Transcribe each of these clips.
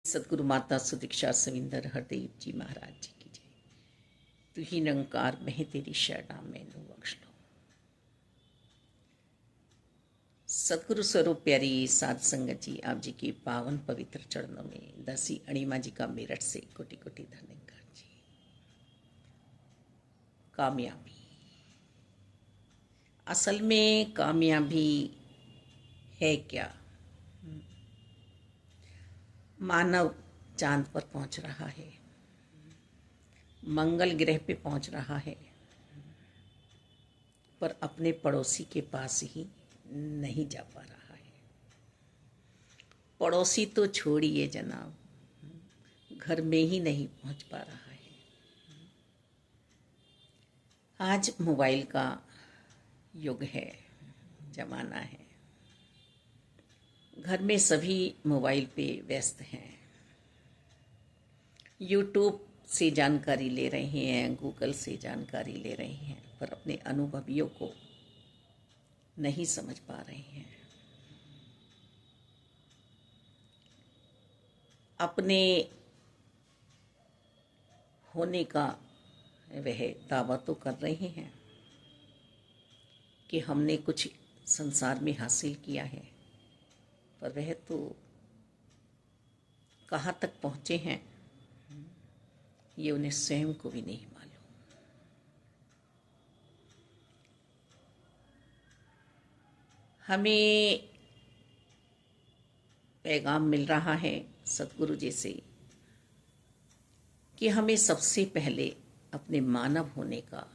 सदगुरु माता सुदीक्षा सविंदर हरदेव जी महाराज जी की जय। तू ही निरंकार मैं तेरी शरणा मैनू बख्श लो। सदगुरु स्वरूप प्यारी साध संगत जी, आप जी के पावन पवित्र चरणों में दासी अणिमा जी का मेरठ से कोटि कोटि धन्यवाद जी। कामयाबी, असल में कामयाबी है क्या? मानव चांद पर पहुंच रहा है, मंगल ग्रह पे पहुंच रहा है, पर अपने पड़ोसी के पास ही नहीं जा पा रहा है। पड़ोसी तो छोड़िए जनाब, घर में ही नहीं पहुंच पा रहा है। आज मोबाइल का युग है, जमाना है। घर में सभी मोबाइल पे व्यस्त हैं। यूट्यूब से जानकारी ले रहे हैं, गूगल से जानकारी ले रहे हैं, पर अपने अनुभवियों को नहीं समझ पा रहे हैं। अपने होने का वह दावा तो कर रहे हैं कि हमने कुछ संसार में हासिल किया है, पर वह तो कहाँ तक पहुँचे हैं ये उन्हें स्वयं को भी नहीं मालूम। हमें पैगाम मिल रहा है सतगुरु जी से कि हमें सबसे पहले अपने मानव होने का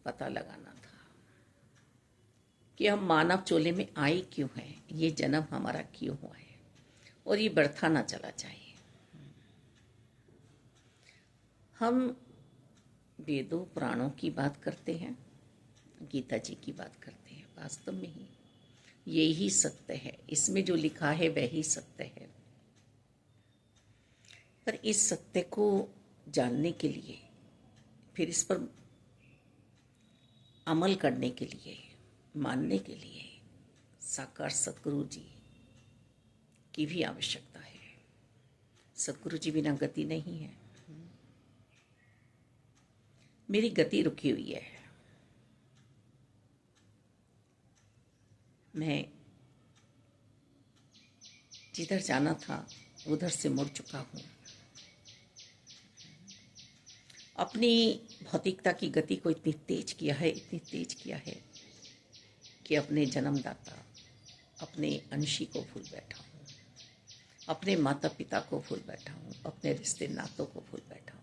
पता लगाना था कि हम मानव चोले में आए क्यों हैं, ये जन्म हमारा क्यों हुआ है और ये बढ़ता ना चला जाए। हम वेदों पुराणों की बात करते हैं, गीता जी की बात करते हैं, वास्तव में ही यही सत्य है। इसमें जो लिखा है वही सत्य है, पर इस सत्य को जानने के लिए, फिर इस पर अमल करने के लिए, मानने के लिए साकार सतगुरु जी की भी आवश्यकता है। सतगुरु जी बिना गति नहीं है। मेरी गति रुकी हुई है। मैं जिधर जाना था उधर से मुड़ चुका हूँ। अपनी भौतिकता की गति को इतनी तेज किया है, इतनी तेज किया है कि अपने जन्मदाता, अपने अंशी को भूल बैठा हूँ, अपने माता पिता को भूल बैठा हूँ, अपने रिश्ते नातों को भूल बैठा हूँ।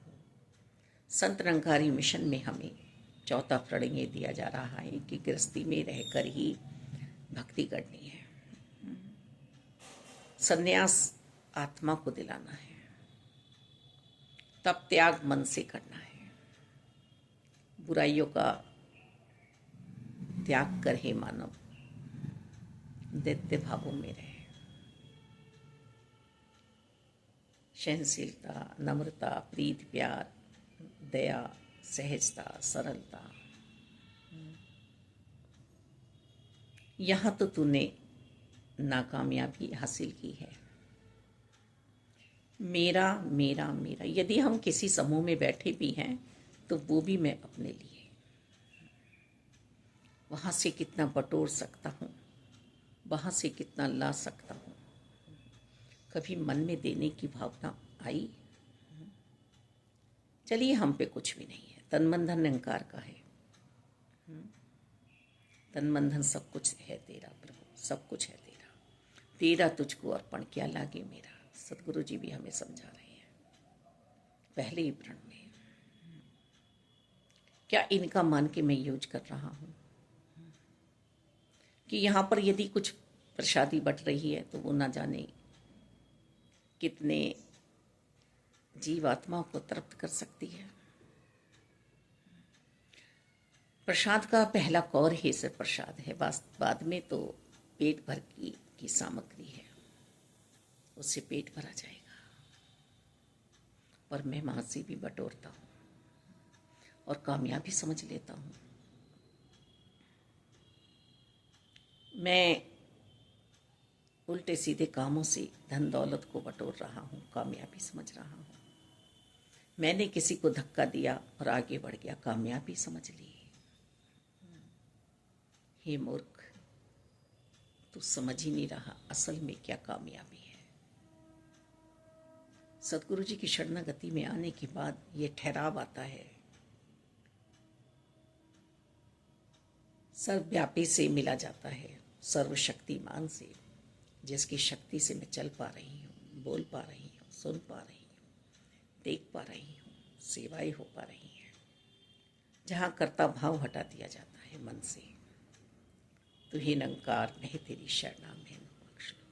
संत निरंकारी मिशन में हमें चौथा प्रण ये दिया जा रहा है कि गृहस्थी में रहकर ही भक्ति करनी है। संन्यास आत्मा को दिलाना है, तब त्याग मन से करना है। बुराइयों का त्याग कर हे मानव दैत्य भावों में रहे। सहनशीलता, नम्रता, प्रीति, प्यार, दया, सहजता, सरलता, यहाँ तो तूने नाकामयाबी हासिल की है। मेरा मेरा मेरा, यदि हम किसी समूह में बैठे भी हैं तो वो भी मैं अपने लिए। वहाँ से कितना बटोर सकता हूँ, वहाँ से कितना ला सकता हूँ। कभी मन में देने की भावना आई? चलिए, हम पे कुछ भी नहीं है। तन मन धन निरंकार का है। तन मन धन सब कुछ है तेरा प्रभु, सब कुछ है तेरा। तेरा तुझको अर्पण क्या लागे मेरा। सतगुरु जी भी हमें समझा रहे हैं पहले ही प्रण में। क्या इनका मान के मैं यूज कर रहा हूँ कि यहाँ पर यदि कुछ प्रसादी बट रही है तो वो ना जाने कितने जीवात्माओं को तृप्त कर सकती है। प्रसाद का पहला कौर ही से प्रसाद है, बाद में तो पेट भर की सामग्री है, उससे पेट भरा जाएगा। पर मैं वहाँ से भी बटोरता हूँ और कामयाबी समझ लेता हूँ। मैं उल्टे सीधे कामों से धन दौलत को बटोर रहा हूँ, कामयाबी समझ रहा हूँ। मैंने किसी को धक्का दिया और आगे बढ़ गया, कामयाबी समझ ली। हे मूर्ख, तू समझ ही नहीं रहा असल में क्या कामयाबी है। सतगुरु जी की शरणागति में आने के बाद ये ठहराव आता है, सर्वव्यापी से मिला जाता है, सर्वशक्तिमान से, जिसकी शक्ति से मैं चल पा रही हूँ, बोल पा रही हूँ, सुन पा रही हूँ, देख पा रही हूँ, सेवाएं हो पा रही हैं। जहाँ कर्ता भाव हटा दिया जाता है मन से, तू ही निरंकार नहीं तेरी शरणा में बख्श लो।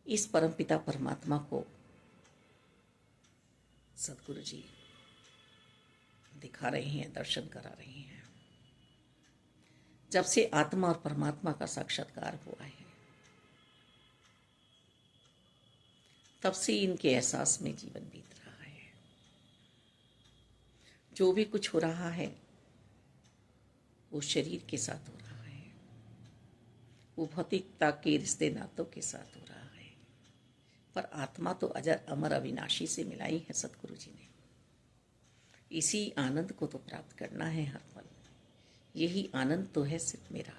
इस परमपिता परमात्मा को सतगुरु जी दिखा रहे हैं, दर्शन करा रहे हैं। जब से आत्मा और परमात्मा का साक्षात्कार हुआ है, तब से इनके एहसास में जीवन बीत रहा है। जो भी कुछ हो रहा है वो शरीर के साथ हो रहा है, वो भौतिकता के रिश्ते नातों के साथ हो रहा है, पर आत्मा तो अजर अमर अविनाशी से मिलाई है सतगुरु जी ने। इसी आनंद को तो प्राप्त करना है हर पल। यही आनंद तो है सिर्फ मेरा।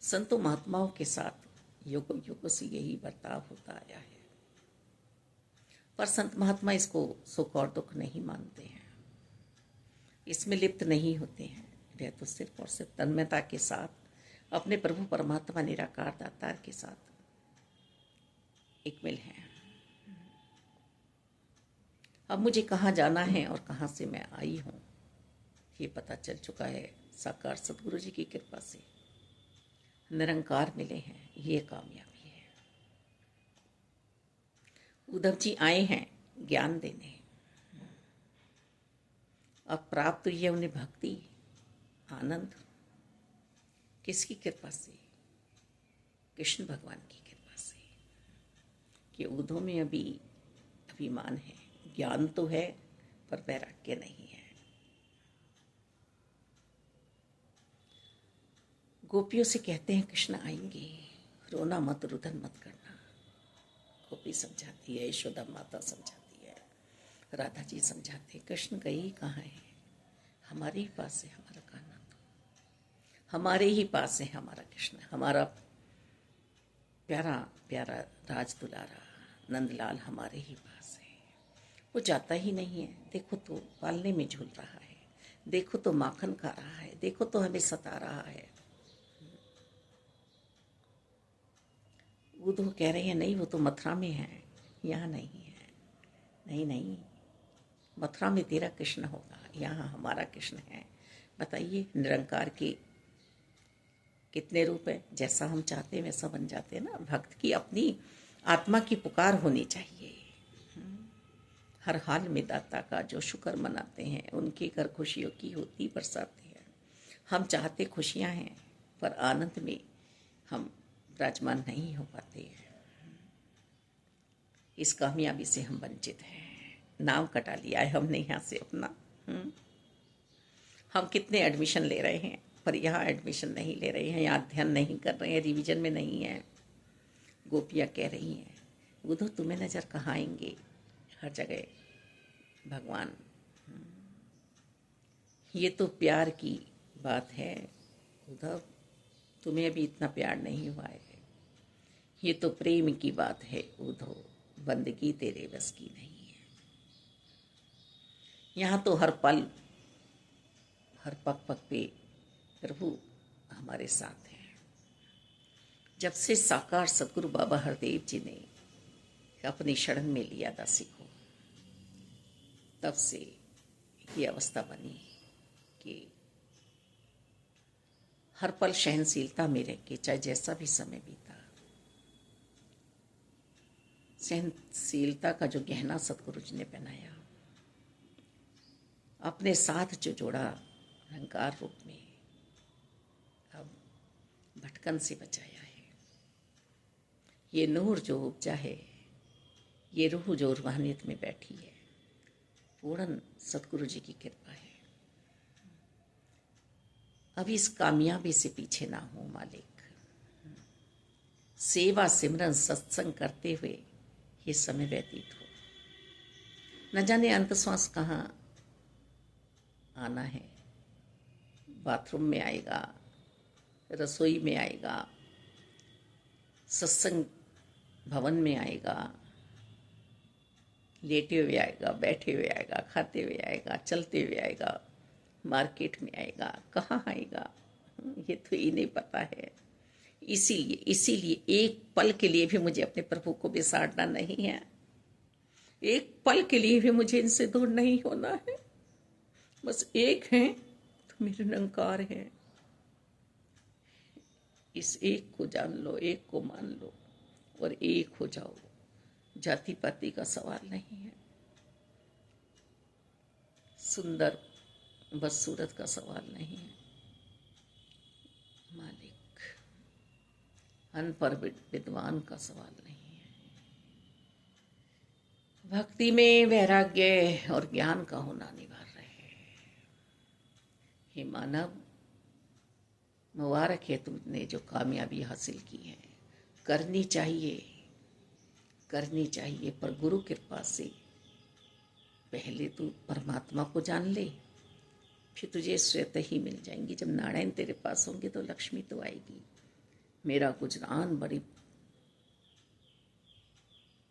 संतों महात्माओं के साथ युगों युगों से यही बर्ताव होता आया है, पर संत महात्मा इसको सुख और दुख नहीं मानते हैं, इसमें लिप्त नहीं होते हैं। वे तो सिर्फ और सिर्फ तन्मयता के साथ अपने प्रभु परमात्मा निराकार दातार के साथ एक मिल हैं। अब मुझे कहाँ जाना है और कहाँ से मैं आई हूँ ये पता चल चुका है, साकार सतगुरु जी की कृपा से निरंकार मिले हैं, ये कामयाबी है। उद्धव जी आए हैं ज्ञान देने, अब प्राप्त हुई है उन्हें भक्ति, आनंद। किसकी कृपा से? कृष्ण भगवान की कृपा से। कि उद्धव में अभी अभिमान है, ज्ञान तो है पर वैराग्य नहीं है। गोपियों से कहते हैं कृष्ण आएंगे, रोना मत, रुदन मत करना। गोपी समझाती है, यशोदा माता समझाती है, राधा जी समझाते हैं, कृष्ण गए कहाँ है? हमारे ही पास है हमारा कान्हा, तो हमारे ही पास है हमारा कृष्ण, हमारा प्यारा प्यारा राज दुलारा नंदलाल हमारे ही पास है। वो जाता ही नहीं है। देखो तो पालने में झूल रहा है, देखो तो माखन खा रहा है, देखो तो हमें सता रहा है। उद्धव कह रहे हैं नहीं, वो तो मथुरा में है, यहाँ नहीं है। नहीं नहीं, मथुरा में तेरा कृष्ण होगा, यहाँ हमारा कृष्ण है। बताइए, निरंकार के कितने रूप है? जैसा हम चाहते हैं वैसा बन जाते हैं ना। भक्त की अपनी आत्मा की पुकार होनी चाहिए। हर हाल में दाता का जो शुक्र मनाते हैं, उनके घर खुशियों की होती बरसाते हैं। हम चाहते खुशियाँ हैं, पर आनंद में हम विराजमान नहीं हो पाते हैं। इस कामयाबी से हम वंचित हैं। नाम कटा लिया है हमने यहाँ से अपना। हम कितने एडमिशन ले रहे हैं, पर यहाँ एडमिशन नहीं ले रहे हैं, यहाँ अध्ययन नहीं कर रहे हैं, रिवीजन में नहीं है। गोपियाँ कह रही हैं, उद्धव तुम्हें नज़र कहाँ आएंगे? हर जगह भगवान। ये तो प्यार की बात है उद्धव, तुम्हें अभी इतना प्यार नहीं हुआ है। ये तो प्रेम की बात है उद्धव, बंदगी तेरे बस की नहीं है। यहाँ तो हर पल हर पग पग पे प्रभु हमारे साथ हैं। जब से साकार सतगुरु बाबा हरदेव जी ने अपनी शरण में लिया दासी को, तब से ये अवस्था बनी कि हर पल सहनशीलता में रह के, चाहे जैसा भी समय बीता, सहनशीलता का जो गहना सतगुरु जी ने पहनाया, अपने साथ जो जोड़ा अहंकार रूप में, अब भटकन से बचाया है। ये नूर जो उपजा है, ये रूह जो रूहानियत में बैठी है, पूर्ण सतगुरु जी की कृपा है। अभी इस कामयाबी से पीछे ना हो मालिक। सेवा सिमरन सत्संग करते हुए ये समय व्यतीत हो। न जाने अंत श्वास कहाँ आना है, बाथरूम में आएगा, रसोई में आएगा, सत्संग भवन में आएगा, लेटे हुए आएगा, बैठे हुए आएगा, खाते हुए आएगा, चलते हुए आएगा, मार्केट में आएगा, कहाँ आएगा ये तो ही नहीं पता है। इसीलिए एक पल के लिए भी मुझे अपने प्रभु को बिसारना नहीं है। एक पल के लिए भी मुझे इनसे दूर नहीं होना है। बस एक है तो मेरे निरंकार है। इस एक को जान लो, एक को मान लो और एक हो जाओ। जाति पाति का सवाल नहीं है, सुंदर बदसूरत का सवाल नहीं है मालिक, अनपढ़ विद्वान का सवाल नहीं है। भक्ति में वैराग्य और ज्ञान का होना अनिवार्य है। हे मानव, मुबारक है तुमने जो कामयाबी हासिल की है। करनी चाहिए पर गुरु कृपा से पहले तू परमात्मा को जान ले, फिर तुझे श्वेत ही मिल जाएंगी। जब नारायण तेरे पास होंगे तो लक्ष्मी तो आएगी। मेरा गुजरान बड़ी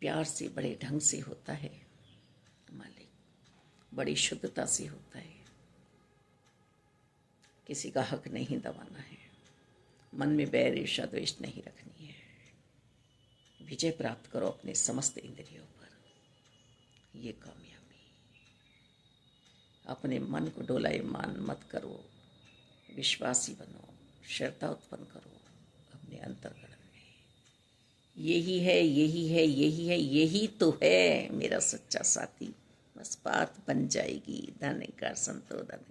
प्यार से, बड़े ढंग से होता है मालिक, बड़ी शुद्धता से होता है। किसी का हक नहीं दबाना है, मन में बैर ईर्ष्या द्वेष नहीं रखनी है। विजय प्राप्त करो अपने समस्त इंद्रियों पर। ये कामयाबी। अपने मन को डोलायमान मत करो, विश्वासी बनो, श्रद्धा उत्पन्न करो अपने अंतर्गण में। यही तो है मेरा सच्चा साथी। बस बात बन जाएगी। धन का संतो धन